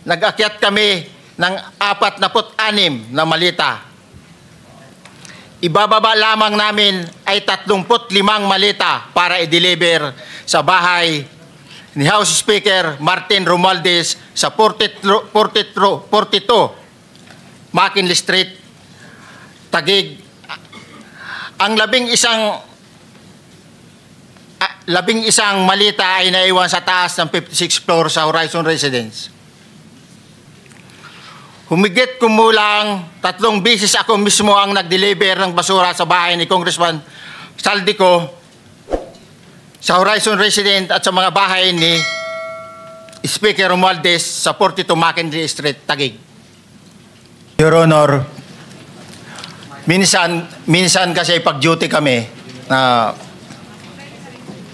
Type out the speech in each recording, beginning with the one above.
nag-akyat kami ng 46 na malita. Ibababa lamang namin ay 35 malita para i-deliver sa bahay ni House Speaker Martin Romualdez sa 42 McKinley Street, Taguig. Ang labing isang malita ay naiwan sa taas ng 56th floor sa Horizon Residence. Humigit kumulang 3 beses ako mismo ang nag-deliver ng basura sa bahay ni Congressman Saldico, sa Horizon Residence at sa mga bahay ni Speaker Romualdez sa 42 McKinley Street, Taguig. Your Honor, minsan kasi pag-duty kami na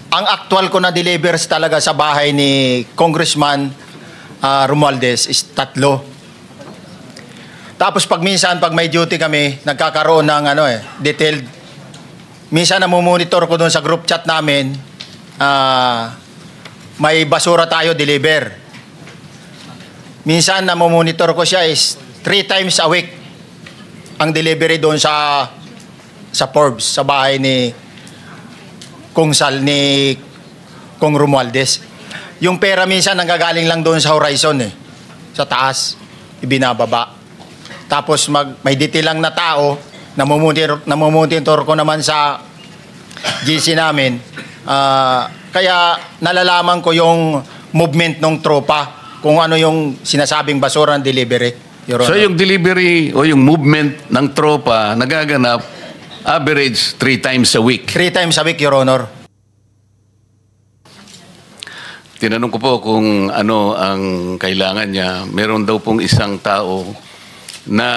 ang actual ko na delivers talaga sa bahay ni Congressman Romualdez is 3. Tapos pag may duty kami, nagkakaroon ng detailed. Minsan namumonitor ko doon sa group chat namin, may basura tayo deliver. Minsan namumonitor ko siya is 3 times a week ang delivery doon sa Forbes, sa bahay ni Kung Romualdez. Yung pera minsan nanggagaling lang doon sa Horizon sa taas, ibinababa. Tapos may detail lang na tao, namumonitor ko naman sa GC namin. Kaya nalalaman ko yung movement ng tropa, kung ano yung sinasabing basura ng delivery. So yung delivery o yung movement ng tropa nagaganap average 3 times a week? 3 times a week, Your Honor. Tinanong ko po kung ano ang kailangan niya. Meron daw pong isang tao na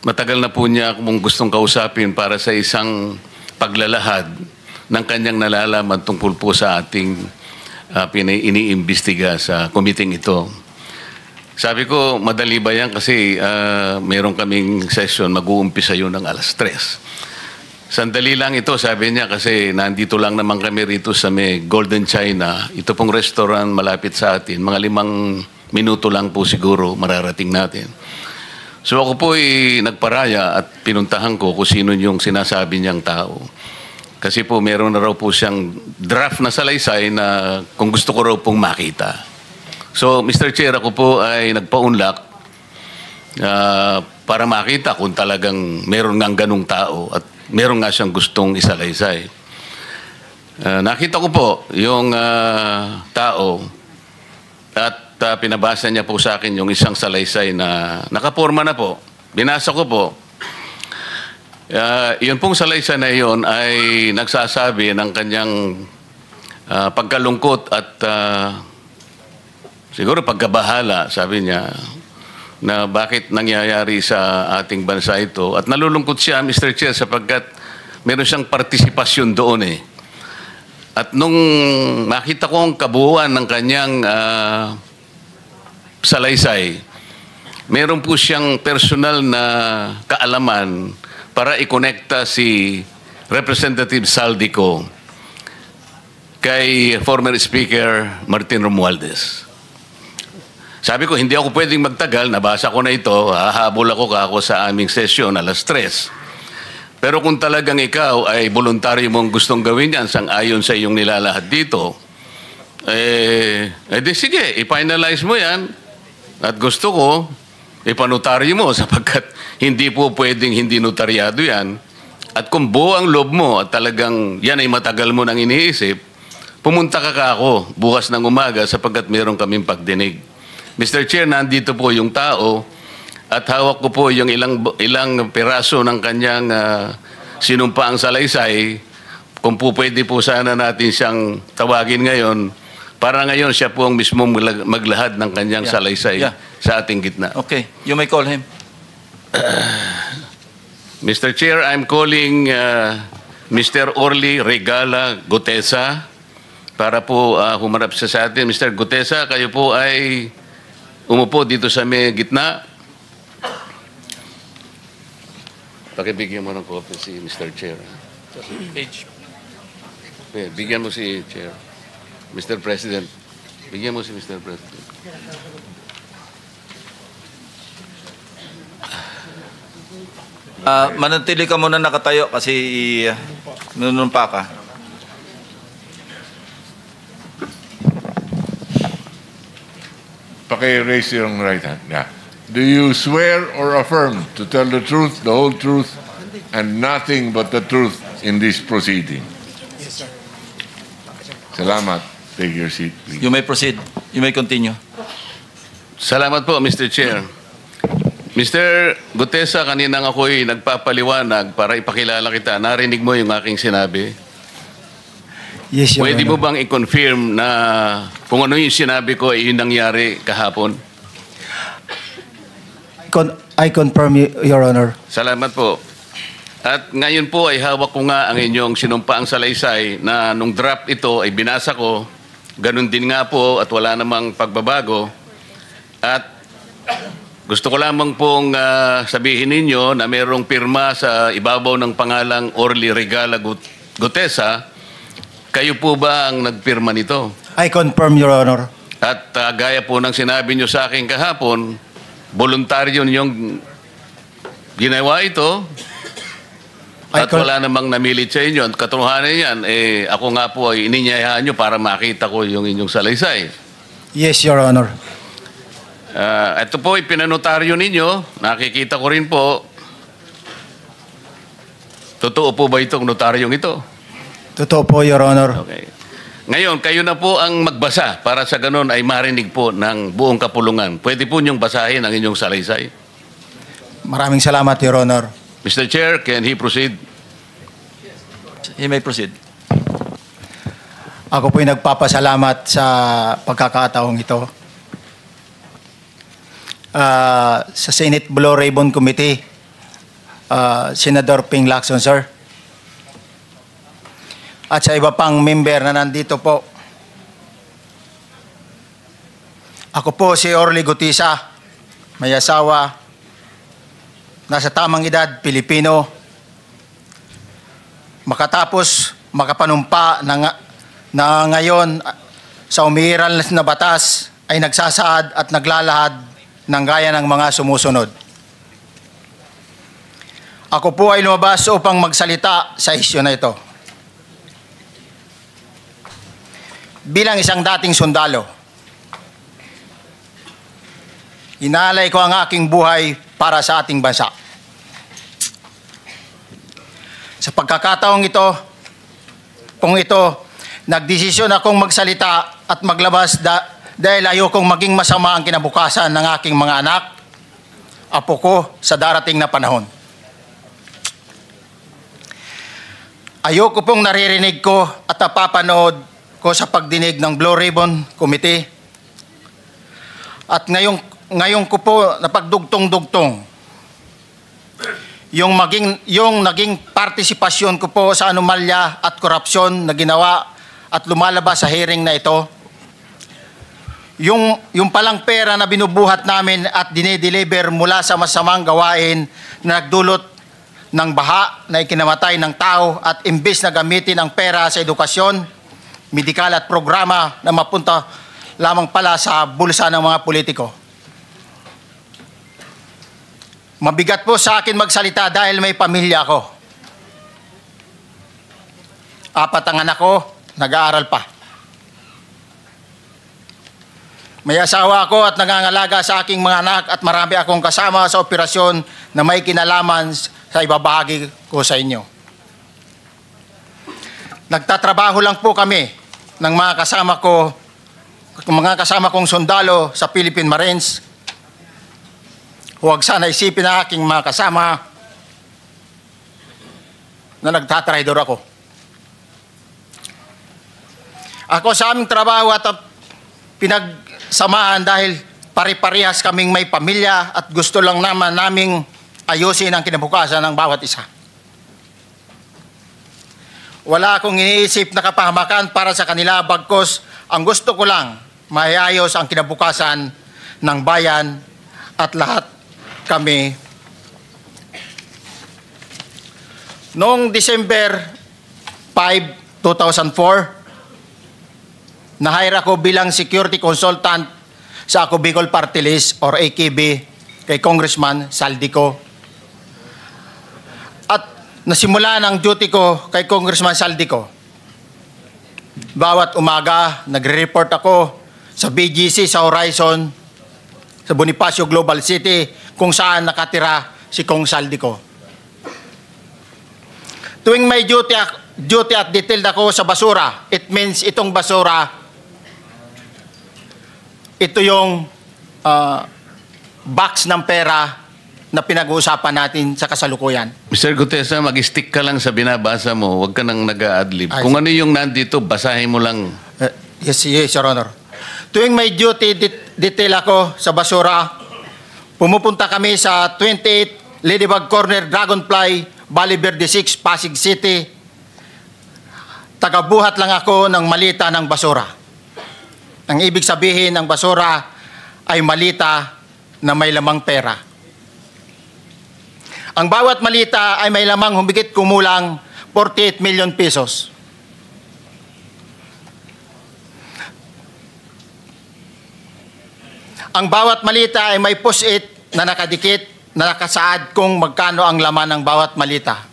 matagal na po niya kung gustong kausapin para sa isang paglalahad ng kanyang nalalaman tungkol po sa ating iniimbestiga sa committee ito. Sabi ko, madali ba yan? Kasi meron kaming session, mag-uumpisa yun ng 3:00. Sandali lang ito, sabi niya, kasi nandito lang naman kami rito sa may Golden China. Ito pong restaurant malapit sa atin. Mga 5 minuto lang po siguro mararating natin. So ako po nagparaya at pinuntahan ko kung sino yung sinasabi niyang tao. Kasi po meron na raw po siyang draft na salaysay na kung gusto ko raw pong makita. So Mr. Chair, ako po ay nagpaunlak para makita kung talagang meron ngang ganung tao at meron nga siyang gustong isalaysay. Nakita ko po yung tao at pinabasa niya po sa akin yung isang salaysay na nakaporma na po. Binasa ko po. Yun pong salaysay na yun ay nagsasabi ng kanyang pagkalungkot at siguro pagkabahala, sabi niya, na bakit nangyayari sa ating bansa ito. At nalulungkot siya, Mr. Chair, sapagkat meron siyang partisipasyon doon At nung makita ko ang kabuuan ng kanyang salaysay, meron po siyang personal na kaalaman para ikonekta si Representative Saldico kay former Speaker Martin Romualdez. Sabi ko, hindi ako pwedeng magtagal, nabasa ko na ito, hahabol ako sa aming sesyon 3:00. Pero kung talagang ikaw ay voluntaryo mong gustong gawin yan sang-ayon sa iyong nilalahad dito, di sige, i-finalize mo yan. At gusto ko, ipanotaryo mo sapagkat hindi po pwedeng hindi notaryado yan. At kung buo ang loob mo at talagang yan ay matagal mo nang iniisip, pumunta ka ako bukas ng umaga sapagkat meron kaming pagdinig. Mr. Chair, nandito po yung tao at hawak ko po yung ilang piraso ng kanyang sinumpaang salaysay. Kung po pwede po sana natin siyang tawagin ngayon, para ngayon siya po ang mismo maglahad ng kanyang salaysay sa ating gitna. Okay, you may call him. Mr. Chair, I'm calling Mr. Orly Regala Gutesa para po humarap sa atin. Mr. Gutesa, kayo po ay umupo dito sa may gitna. Pakibigyan mo ng copy si Mr. Chair. Page. Okay, bigyan mo si Chair. Mr. President. Bigyan mo si Mr. President. Manatili ka muna nakatayo kasi nunumpa ka. Raise your right hand. Yeah. Do you swear or affirm to tell the truth, the whole truth, and nothing but the truth in this proceeding? Yes, sir. Salamat. Take your seat, please. You may proceed. You may continue. Salamat po, Mr. Chair. Mr. Gutesa, kaninang ako'y nagpapaliwanag para ipakilala kita. Narinig mo yung aking sinabi. Yes, Your Pwede Honor. mo bang i-confirm na kung ano yung sinabi ko ay yung nangyari kahapon? I confirm, Your Honor. Salamat po. At ngayon po ay hawak ko nga ang inyong sinumpaang salaysay na nung draft ito ay binasa ko. Ganun din nga po at wala namang pagbabago. At gusto ko lamang pong sabihin ninyo na mayroong pirma sa ibabaw ng pangalang Orly Regala Gutesa. Kayo po ba ang nagpirma nito? I confirm, Your Honor. At gaya po ng sinabi nyo sa akin kahapon, voluntaryo ninyong ginawa ito at wala namang namilit sa inyo. At katotohanan yan, ako nga po ay ininyayahan nyo para makita ko yung inyong salaysay. Yes, Your Honor. Ito po ay pinanotaryo ninyo. Nakikita ko rin po. Totoo po ba itong notaryong ito? Totoo po, Your Honor. Okay. Ngayon, kayo na po ang magbasa para sa ganun ay marinig po ng buong kapulungan. Pwede po niyong basahin ang inyong salaysay. Maraming salamat, Your Honor. Mr. Chair, can he proceed? You may proceed. Ako po'y nagpapasalamat sa pagkakataong ito. Sa Senate Blue Ribbon Committee, Senador Ping Lacson, sir. At sa iba pang member na nandito po. Ako po si Orly Gutesa, may asawa, nasa tamang edad, Pilipino. Makatapos makapanumpa na ngayon sa umiiral na batas ay nagsasaad at naglalahad ng gaya ng mga sumusunod. Ako po ay lumabas upang magsalita sa isyu na ito. Bilang isang dating sundalo, inaalay ko ang aking buhay para sa ating bansa. Sa pagkakataong ito, nagdesisyon akong magsalita at maglabas dahil ayokong maging masama ang kinabukasan ng aking mga anak, apo ko sa darating na panahon. Ayoko pong naririnig ko at napapanood ko sa pagdinig ng Blue Ribbon Committee. At ngayon ko po napagdugtong-dugtong yung naging partisipasyon ko po sa anomalya at korupsyon na ginawa at lumalabas sa hearing na ito. Yung palang pera na binubuhat namin at dinideliver mula sa masamang gawain na nagdulot ng baha na ikinamatay ng tao at imbes na gamitin ang pera sa edukasyon, medikal at programa na mapunta lamang pala sa bulsa ng mga politiko. Mabigat po sa akin magsalita dahil may pamilya ako. 4 ang anak ko, nag-aaral pa. May asawa ako at nangangalaga sa aking mga anak at marami akong kasama sa operasyon na may kinalaman sa ibabahagi ko sa inyo. Nagtatrabaho lang po kami ng mga kasama kong sundalo sa Philippine Marines. Huwag sana isipin na aking mga kasama na nagtatraidor ako. Ako sa aming trabaho at pinagsamahan dahil pare-parehas kaming may pamilya at gusto lang naman naming ayusin ang kinabukasan ng bawat isa. Wala akong iniisip na kapahamakan para sa kanila, bagkus ang gusto ko lang maayos ang kinabukasan ng bayan at lahat kami. Noong December 5, 2004, na-hire ako bilang security consultant sa Ako Bicol Party List or AKB kay Congressman Saldico. At nasimula ang duty ko kay Congressman Saldico. Bawat umaga, nagre-report ako sa BGC sa Horizon, sa Bonifacio Global City, kung saan nakatira si Kong Saldico. Tuwing may duty at detailed ako sa basura, it means itong basura, ito yung box ng pera na pinag-uusapan natin sa kasalukuyan. Mr. Gutesa, mag-stick ka lang sa binabasa mo. Huwag ka nang nag-a-adlib. Ay, Kung ano yung nandito, basahin mo lang. Yes, Your Honor. Tuwing may duty detail ako sa basura, pumupunta kami sa 28 Ladybug Corner, Dragonfly, Valle Verde 6, Pasig City. Tagabuhat lang ako ng malita ng basura. Ang ibig sabihin ng basura ay malita na may lamang pera. Ang bawat malita ay may lamang humigit kumulang 48 million pesos. Ang bawat malita ay may post-it na nakadikit na nakasaad kung magkano ang laman ng bawat malita.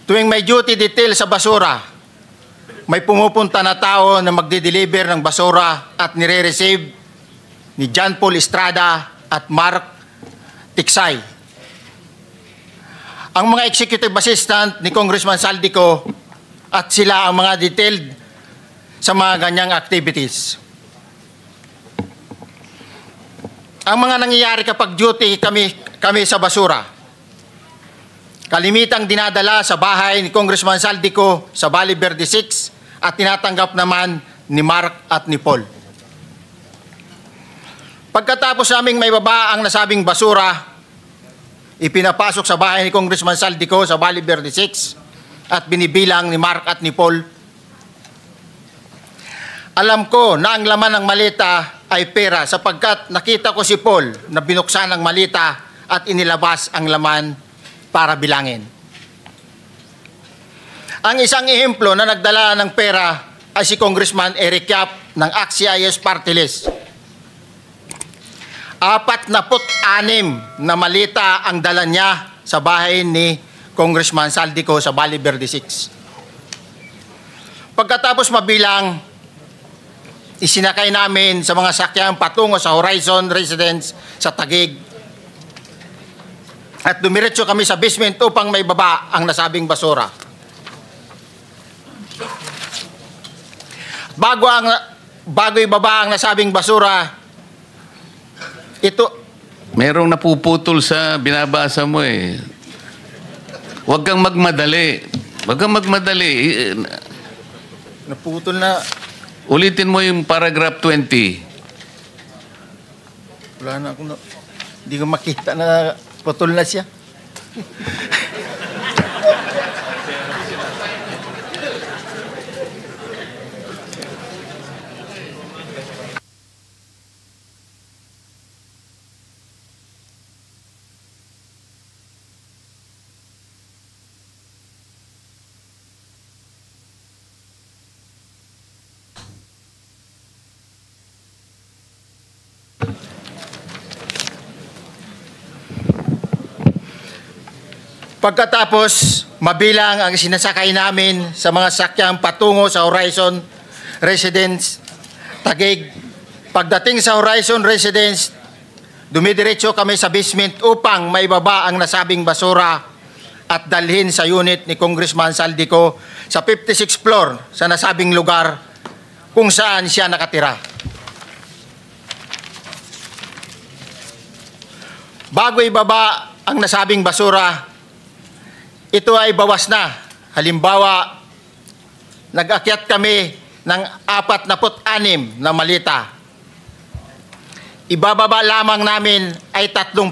Tuwing may duty detail sa basura, may pumupunta na tao na magde-deliver ng basura at nire-receive ni John Paul Estrada at Mark Tiksay. Ang mga executive assistant ni Congressman Saldico at sila ang mga detailed sa mga ganyang activities. Ang mga nangyayari kapag duty kami sa basura, kalimitang dinadala sa bahay ni Congressman Saldico sa Valle Verde 6 at tinatanggap naman ni Mark at ni Paul. Pagkatapos naming may baba ang nasabing basura, ipinapasok sa bahay ni Congressman Saldico sa Valle Verde 6 at binibilang ni Mark at ni Paul. Alam ko na ang laman ng malita ay pera sapagkat nakita ko si Paul na binuksan ang malita at inilabas ang laman para bilangin. Ang isang ehemplo na nagdala ng pera ay si Congressman Eric Yap ng AXIS Party List. 46 na malita ang dala niya sa bahay ni Congressman Saldico sa Valle Verde 6. Pagkatapos mabilang, isinakay namin sa mga sakyan patungo sa Horizon Residence sa Taguig. At dumiretso kami sa basement upang may baba ang nasabing basura. Bago ibaba ang nasabing basura, ito... Merong napuputol sa binabasa mo eh. Huwag kang magmadali. Huwag kang magmadali. Naputol na... Ulitin mo yung paragraph 20. Wala na akong... Hindi ko makita na putol na siya. Pagkatapos, mabilang ang sinasakay namin sa mga sakyang patungo sa Horizon Residence, Taguig. Pagdating sa Horizon Residence, dumidiretso kami sa basement upang maibaba ang nasabing basura at dalhin sa unit ni Congressman Saldico sa 56th floor sa nasabing lugar kung saan siya nakatira. Bago ibaba ang nasabing basura, ito ay bawas na. Halimbawa, nag-akyat kami ng 46 na malita. Ibababa lamang namin ay 35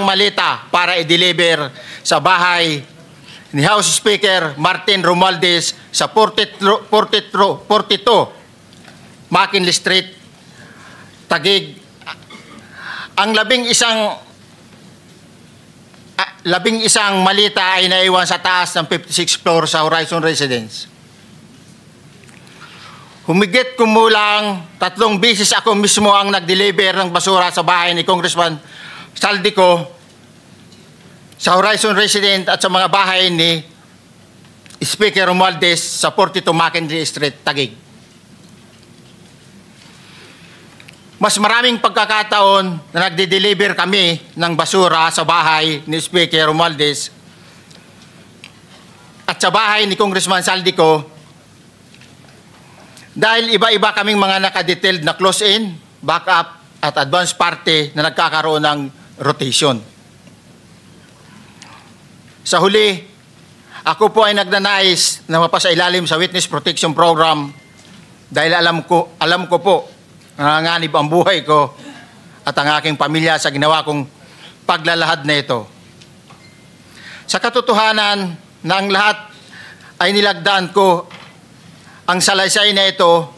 malita para i-deliver sa bahay ni House Speaker Martin Romualdez sa 42 McKinley Street, Taguig. Ang labing isang malita ay naiwan sa taas ng 56th floor sa Horizon Residence. humigit kumulang 3 beses ako mismo ang nag-deliver ng basura sa bahay ni Congressman Saldico, sa Horizon Resident at sa mga bahay ni Speaker Romualdez sa 42 Mackenzie Street, Taguig. Mas maraming pagkakataon na nagde-deliver kami ng basura sa bahay ni Speaker Romualdez at sa bahay ni Congressman Saldico dahil iba-iba kaming mga nakadetailed na close-in, backup at advance party na nagkakaroon ng rotation. Sa huli, ako po ay nagnanais na mapasailalim sa Witness Protection Program dahil alam ko po nanganganib ang buhay ko at ang aking pamilya sa ginawa kong paglalahad na ito. Sa katotohanan na ang lahat ay nilagdaan ko, ang salaysay na ito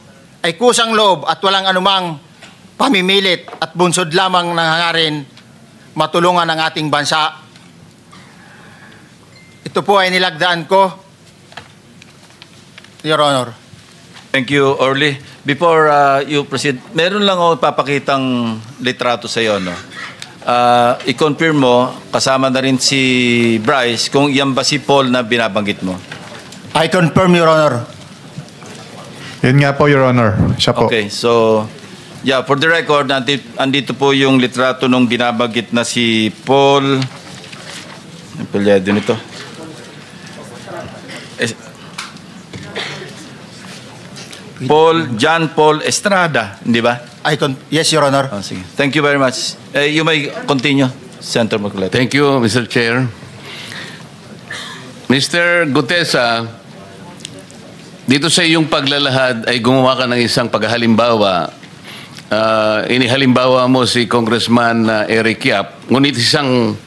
ay kusang loob at walang anumang pamimilit at bunsod lamang ng hangarin matulungan ang ating bansa. Ito po ay nilagdaan ko, Your Honor. Thank you, Orly. Before you proceed, meron lang ako papakitang litrato sa iyo, no? I-confirm mo, kasama na rin si Bryce, kung yan ba si Paul na binabanggit mo. I confirm, Your Honor. Yun nga po, Your Honor. Siya po. Okay, so, yeah, for the record, andito po yung litrato nung binabanggit na si Paul. Ang pilyado nito. John Paul Estrada, hindi ba? Yes, Your Honor. Oh, sige. Thank you very much. You may continue, Senator Marcoleta. Thank you, Mr. Chair. Mr. Gutesa, dito sa iyong paglalahad ay gumawa ka ng isang paghalimbawa. Inihalimbawa mo si Congressman Eric Yap, ngunit isang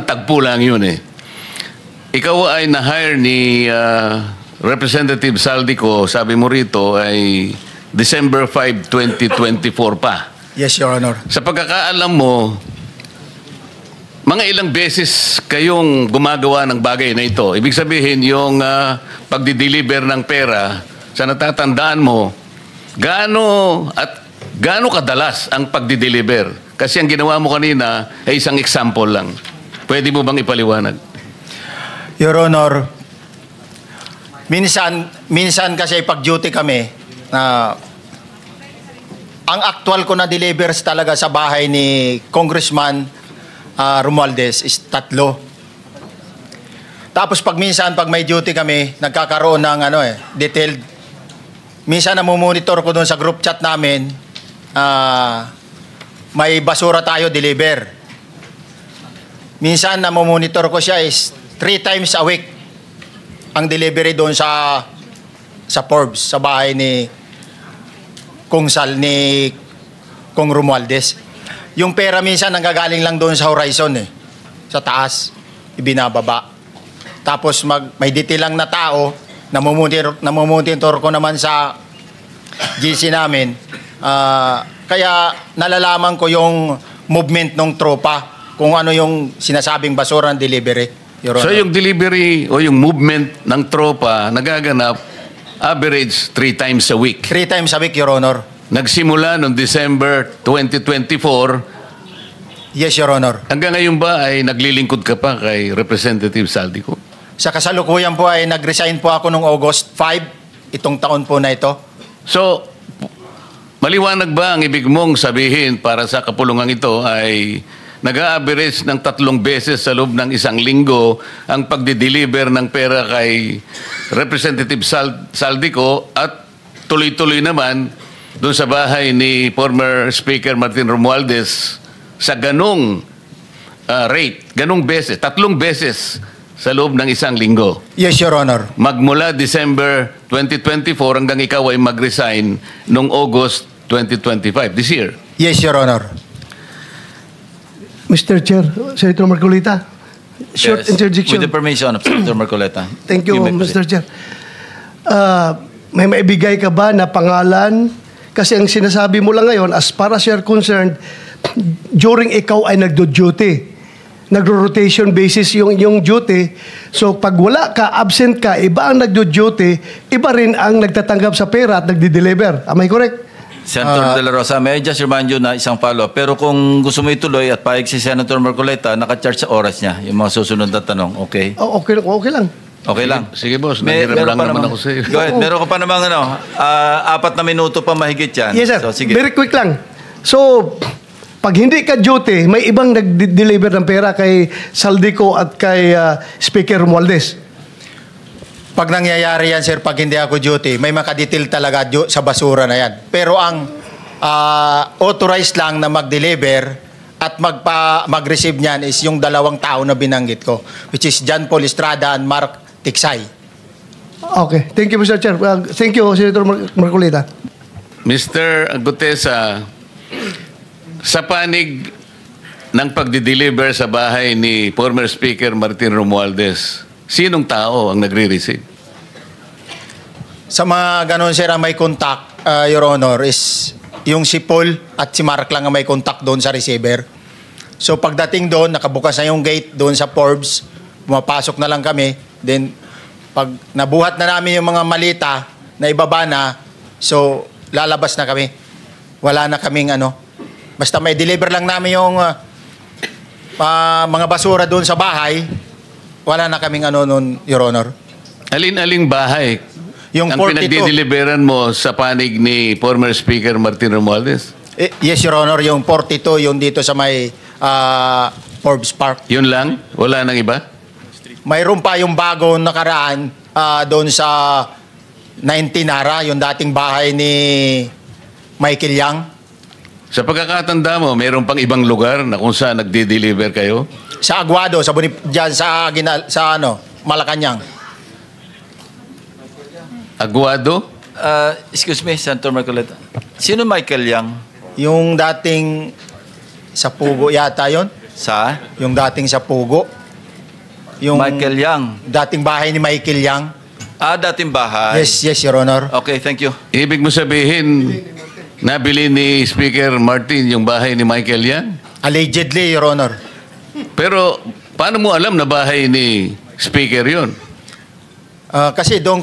tagpo lang yun eh. Ikaw ay na-hire ni Representative Saldico, sabi mo rito, ay December 5, 2024 pa. Yes, Your Honor. Sa pagkakaalam mo, mga ilang beses kayong gumagawa ng bagay na ito. Ibig sabihin, yung pagdi-deliver ng pera, sa natatandaan mo, gaano kadalas ang pagdi-deliver? Kasi ang ginawa mo kanina ay isang example lang. Pwede mo bang ipaliwanag? Your Honor, minsan kasi pag-duty kami, ang actual ko na delivers talaga sa bahay ni Congressman Romualdez is 3. Tapos pag may duty kami, nagkakaroon ng detailed. Minsan namumonitor ko doon sa group chat namin, may basura tayo deliver. Minsan namumonitor ko siya is 3 times a week ang delivery doon sa Forbes, sa bahay ni Kong Romualdez. Yung pera minsan nanggagaling lang doon sa Horizon sa taas, ibinababa. Tapos may detail lang na tao, namumonitor ko naman sa GC namin. Kaya nalalaman ko yung movement ng tropa, kung ano yung sinasabing basura ng delivery. So yung delivery o yung movement ng tropa nagaganap average 3 times a week. 3 times a week, Your Honor. Nagsimula noong December 2024. Yes, Your Honor. Hanggang ngayon ba ay naglilingkod ka pa kay Representative Saldico? Sa kasalukuyan po ay nag-resign po ako noong August 5, itong taon po na ito. So, maliwanag ba ang ibig mong sabihin para sa kapulungan ito ay nag-a-average ng 3 beses sa loob ng isang linggo ang pagdi-deliver ng pera kay Representative Saldico at tuloy-tuloy naman doon sa bahay ni former Speaker Martin Romualdez sa ganong rate, ganong beses, 3 beses sa loob ng isang linggo. Yes, Your Honor. Magmula December 2024 hanggang ikaw ay mag-resign noong August 2025, this year. Yes, Your Honor. Mr. Chair, Senator Marcoleta, short Yes. interjection. With the permission of Senator Marcoleta. Thank you, may Mr. proceed. Chair. May maibigay ka ba na pangalan? Kasi ang sinasabi mo lang ngayon, as far as you're concerned, during ikaw ay nagdo-duty, nagro-rotation basis yung duty. So pag wala ka, absent ka, iba ang nagdo-duty, iba rin ang nagtatanggap sa pera at nagdi-deliver. Am I correct? Senator De La Rosa, may I just remind you na isang follow-up. Pero kung gusto mo ituloy at pahig si Senator Marcoleta, naka-charge sa oras niya yung mga susunod na tanong. Okay? Oh, okay lang. Okay lang. Sige, boss. Meron Nanghiram lang pa naman namang- ako sa iyo. Go ahead. Meron ka pa namang 4 na minuto pa mahigit yan. Yes, sir. So, sige. Very quick lang. So, pag hindi ka duty, may ibang nag-deliver ng pera kay Saldico at kay Speaker Romualdez. Pag nangyayari yan, sir, pag hindi ako duty, may makadetail talaga sa basura na yan. Pero ang authorized lang na mag-deliver at mag-receive niyan is yung 2 tao na binanggit ko, which is John Paul Estrada and Mark Tiksay. Okay. Thank you, Mr. Chair. Thank you, Senator Marcoleta. Mr. Gutesa, sa panig ng pagdi-deliver sa bahay ni former Speaker Martin Romualdez, sinong tao ang nagre-receive? Sa mga ganon, sir, ang may contact, Your Honor, is yung si Paul at si Mark lang ang may contact doon sa receiver. So pagdating doon, nakabukas na yung gate doon sa Forbes, pumapasok na lang kami. Then pag nabuhat na namin yung mga malita na ibaba na, so lalabas na kami. Wala na kaming basta may deliver lang namin yung mga basura doon sa bahay, wala na kaming noon, Your Honor. Alin-aling bahay Yung ang 42. pinagdi-deliveran mo sa panig ni former Speaker Martin Romualdez? Yes, Your Honor, yung 42, yung dito sa may Forbes Park. Yun lang? Wala nang iba? Mayroon pa yung bago nakaraan doon sa 19 Nara, yung dating bahay ni Michael Yang. Sa pagkakatanda mo, mayroon pang ibang lugar na kung saan nagdi-deliver kayo? Sa Aguado, dyan sa Malacanang. Aguado? Excuse me, Senator Marcoleta. Sino Michael Yang? Yung dating sa Pugo yata yon, Sa? yung dating sa Pugo. Yung Michael Yang. dating bahay ni Michael Yang. Dating bahay. Yes, Your Honor. Okay, thank you. Ibig mo sabihin, nabili ni Speaker Martin yung bahay ni Michael Yang? Allegedly, Your Honor. Pero paano mo alam na bahay ni Speaker yon? Kasi doon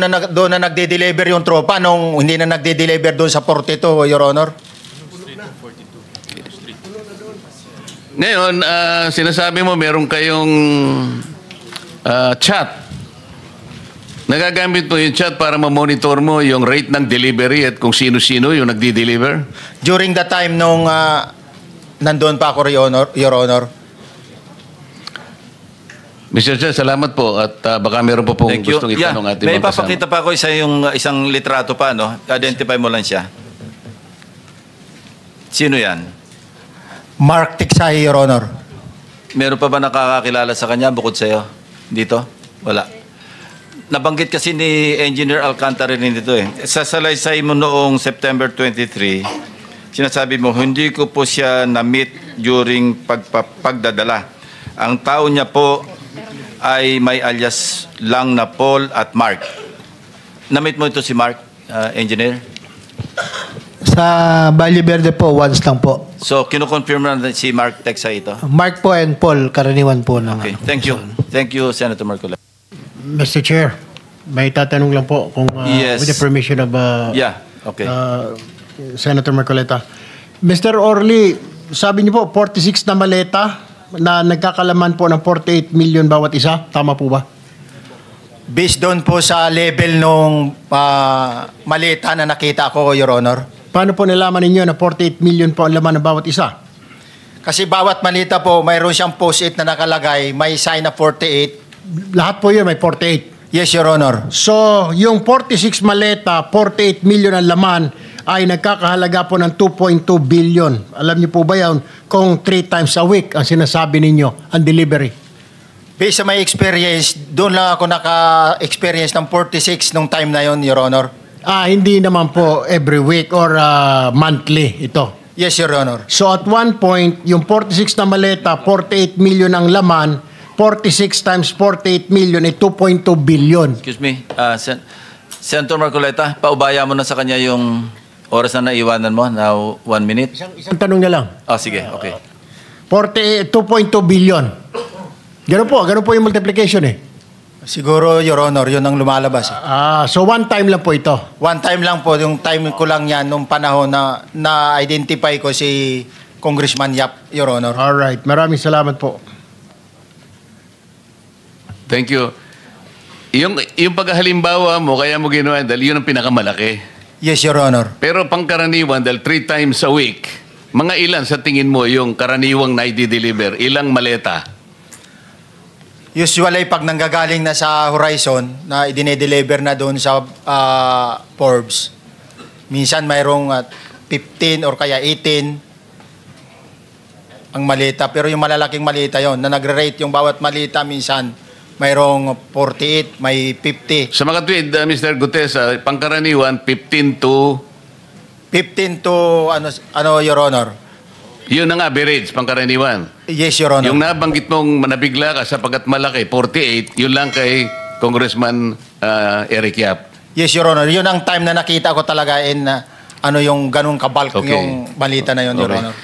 na nagde-deliver yung tropa nung hindi na nagde-deliver doon sa 42, Your Honor. Ngayon, sinasabi mo meron kayong chat. Nagagamit mo yung chat para ma-monitor mo yung rate ng delivery at kung sino-sino yung nagdi-deliver? During the time nung nandoon pa ako, Your Honor. Mr. Chair, salamat po at baka meron po pong Thank you. gustong itanong ating May mga kasama. papakita pa ako isang litrato pa, no? Identify mo lang siya. Sino yan? Mark Tiksay, Your Honor. Meron pa ba nakakakilala sa kanya bukod sa'yo? Dito? Wala. Nabanggit kasi ni Engineer Alcantara rin dito eh. Sa salaysay mo noong September 23, sinasabi mo, hindi ko po siya na-meet during pagdadala. Ang tao niya po ay may alias lang na Paul at Mark. Na-meet mo ito si Mark, Engineer? Sa Valle Verde po, once lang po. So, kinukonfirm na si Mark Tiksay ito? Mark po and Paul, karaniwan po ng... Okay, thank you. Thank you, Senator Marcola. Mr. Chair, may tatanong lang po kung Yes. with the permission of Yeah, okay. Senator Marcoleta. Mr. Orly, sabi niyo po 46 na maleta na nagkakalaman po ng 48 million bawat isa. Tama po ba? Based doon po sa level nung malita na nakita ko, Your Honor. Paano po nalaman ninyo na 48 million po ang laman ng bawat isa? Kasi bawat malita po, mayroon siyang post-it na nakalagay, may sign na 48. Lahat po yun may 48. Yes, Your Honor. So, yung 46 maleta, 48 million ang laman ay nagkakahalaga po ng 2.2 billion. Alam niyo po ba yan kung 3 times a week ang sinasabi ninyo ang delivery? Based sa my experience, doon lang ako naka-experience ng 46 nung time na yon, Your Honor. Hindi naman po every week or monthly ito. Yes, Your Honor. So at one point, yung 46 na maleta, 48 million ang laman, 46 times 48 million ay 2.2 billion. Excuse me, Senator Marcoleta, paubaya mo na sa kanya yung oras na naiwanan mo, now 1 minute. Isang tanong na lang. Sige, okay. 2.2 billion. Ganun po yung multiplication eh. Siguro, Your Honor, yun ang lumalabas. So one time lang po ito. One time lang po, yung time ko lang yan, nung panahon na na-identify ko si Congressman Yap, Your Honor. Alright, maraming salamat po. Thank you. Yung paghalimbawa mo, kaya mo ginawa, dahil yun ang pinakamalaki. Yes, Your Honor. Pero pangkaraniwan, dahil 3 times a week, mga ilan sa tingin mo yung karaniwang na i-deliver? Ilang maleta? Usually, pag nanggagaling na sa Horizon, na idine-deliver na doon sa Forbes, minsan mayroong 15 or kaya 18 ang malita. Pero yung malalaking malita yon na nagre-rate yung bawat malita, minsan mayroong 48, may 50. Sa mga tweet, Mr. Gutes, pangkaraniwan, 15 to 15 Your Honor? yun ang average, pangkaraniwan. Yes, Your Honor. Yung nabanggit mong nabigla ka sapagkat malaki, 48, yun lang kay Congressman Eric Yap. Yes, Your Honor. Yun ang time na nakita ko talaga in yung ganung kabalk Okay. yung balita na yun, Your Okay. Honor.